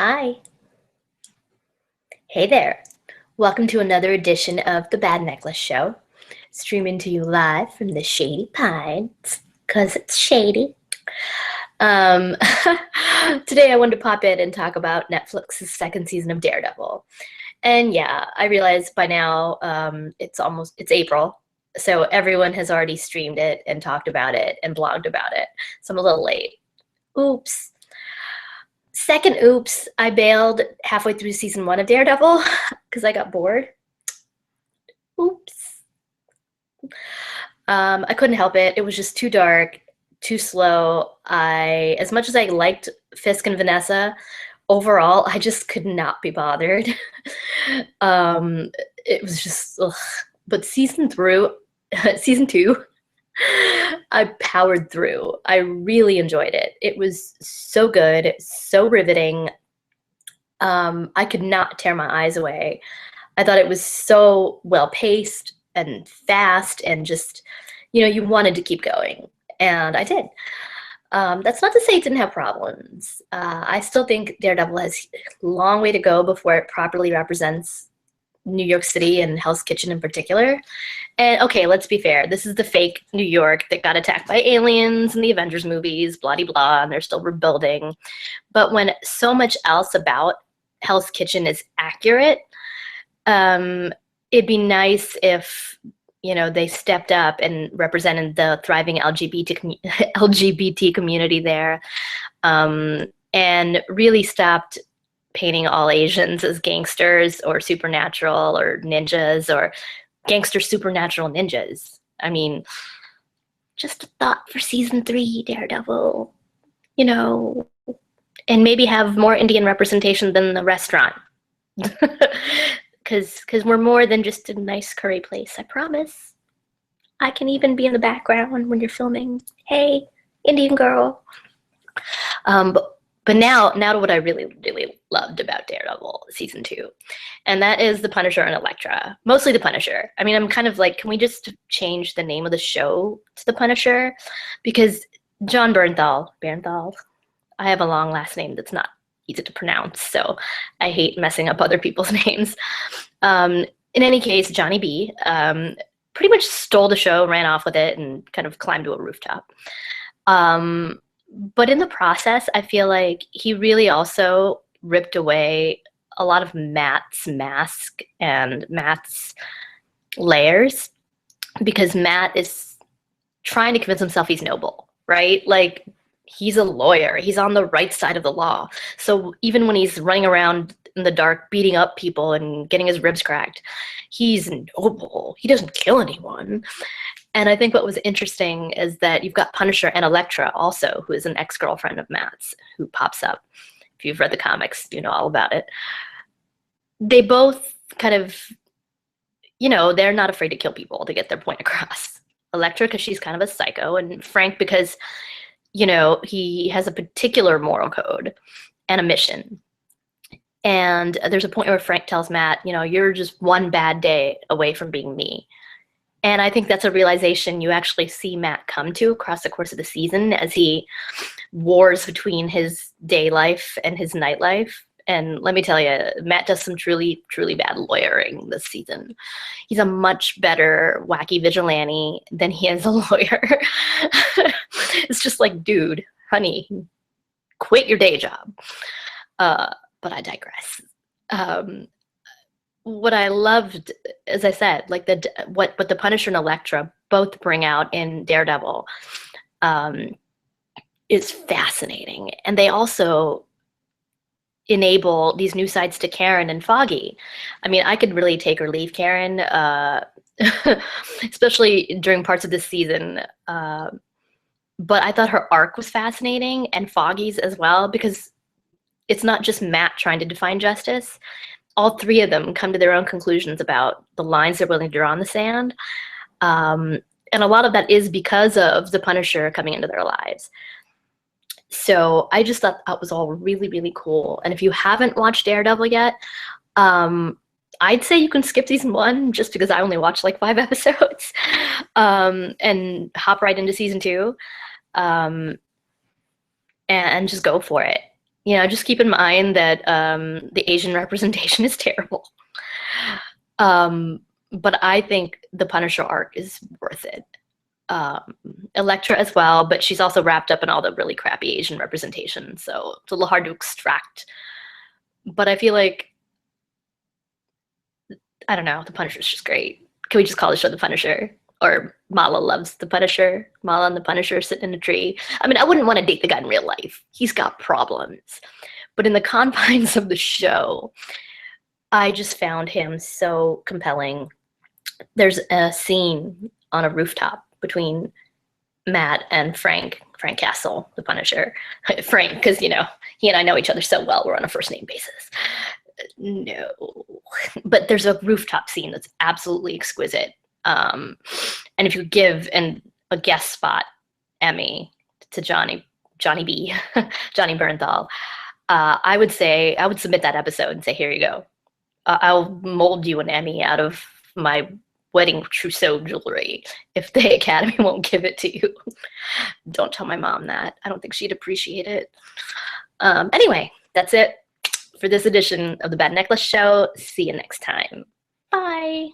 Hi. Hey there. Welcome to another edition of the Bad Necklace Show, streaming to you live from the Shady Pines, because it's shady. Um, Today I wanted to pop in and talk about Netflix's second season of Daredevil. And yeah, I realize by now it's April, so everyone has already streamed it and talked about it and blogged about it. So I'm a little late. Oops. Second oops, I bailed halfway through season 1 of Daredevil because I got bored. Oops. I couldn't help it. It was just too dark, too slow. As much as I liked Fisk and Vanessa, overall, I just could not be bothered. um, it was just, ugh. But season 2, I powered through. I really enjoyed it. It was so good, so riveting. I could not tear my eyes away. I thought it was so well paced and fast and just, you wanted to keep going. And I did. That's not to say it didn't have problems. I still think Daredevil has a long way to go before it properly represents New York City and Hell's Kitchen in particular. And okay, let's be fair. This is the fake New York that got attacked by aliens in the Avengers movies, blah, blah, blah, and they're still rebuilding. But when so much else about Hell's Kitchen is accurate, it'd be nice if they stepped up and represented the thriving LGBT community there, and really stopped painting all Asians as gangsters or supernatural or ninjas or gangster supernatural ninjas. I mean, just a thought for season 3, Daredevil, and maybe have more Indian representation than the restaurant. Because we're more than just a nice curry place, I promise. I can even be in the background when you're filming. Hey, Indian girl. But now to what I really, really loved about Daredevil season 2, and that is the Punisher and Elektra. Mostly the Punisher. I mean, I'm kind of like, can we just change the name of the show to the Punisher? Because John Bernthal, I have a long last name that's not easy to pronounce, so I hate messing up other people's names. In any case, Johnny B pretty much stole the show, ran off with it, and kind of climbed to a rooftop. But in the process, I feel like he really also ripped away a lot of Matt's mask and Matt's layers, because Matt is trying to convince himself he's noble, right? Like, he's a lawyer. He's on the right side of the law. So even when he's running around in the dark, beating up people and getting his ribs cracked, he's noble. He doesn't kill anyone. And I think what was interesting is that you've got Punisher and Elektra also, who is an ex-girlfriend of Matt's, who pops up. If you've read the comics, you know all about it. They both kind of, they're not afraid to kill people to get their point across. Elektra, because she's kind of a psycho, and Frank, because he has a particular moral code and a mission. And there's a point where Frank tells Matt, you're just one bad day away from being me. And I think that's a realization you actually see Matt come to across the course of the season as he wars between his day life and his night life. And let me tell you, Matt does some truly, truly bad lawyering this season. He's a much better wacky vigilante than he is a lawyer. It's just like, dude, honey, quit your day job. But I digress. What I loved, as I said, like what the Punisher and Elektra both bring out in Daredevil is fascinating. And they also enable these new sides to Karen and Foggy. I mean, I could really take or leave Karen, especially during parts of this season. But I thought her arc was fascinating, and Foggy's as well, because it's not just Matt trying to define justice. All three of them come to their own conclusions about the lines they're willing to draw in the sand. And a lot of that is because of the Punisher coming into their lives. So I just thought that was all really, really cool. And if you haven't watched Daredevil yet, I'd say you can skip season 1, just because I only watched like 5 episodes, and hop right into season 2, and just go for it. just keep in mind that the Asian representation is terrible. But I think the Punisher arc is worth it. Elektra as well, but she's also wrapped up in all the really crappy Asian representation, so it's a little hard to extract. But I feel like, I don't know, the Punisher's just great. Can we just call the show The Punisher? Or Mala loves the Punisher. Mala and the Punisher sitting in a tree. I mean, I wouldn't want to date the guy in real life. He's got problems. But in the confines of the show, I just found him so compelling. There's a scene on a rooftop between Matt and Frank Castle, the Punisher. Frank, because, he and I know each other so well, we're on a first name basis. No. But there's a rooftop scene that's absolutely exquisite. And if you give a guest spot Emmy to Johnny B, Johnny Bernthal, I would submit that episode and say, here you go. I'll mold you an Emmy out of my wedding trousseau jewelry if the Academy won't give it to you. Don't tell my mom that. I don't think she'd appreciate it. Anyway, that's it for this edition of the Bad Necklace Show. See you next time. Bye.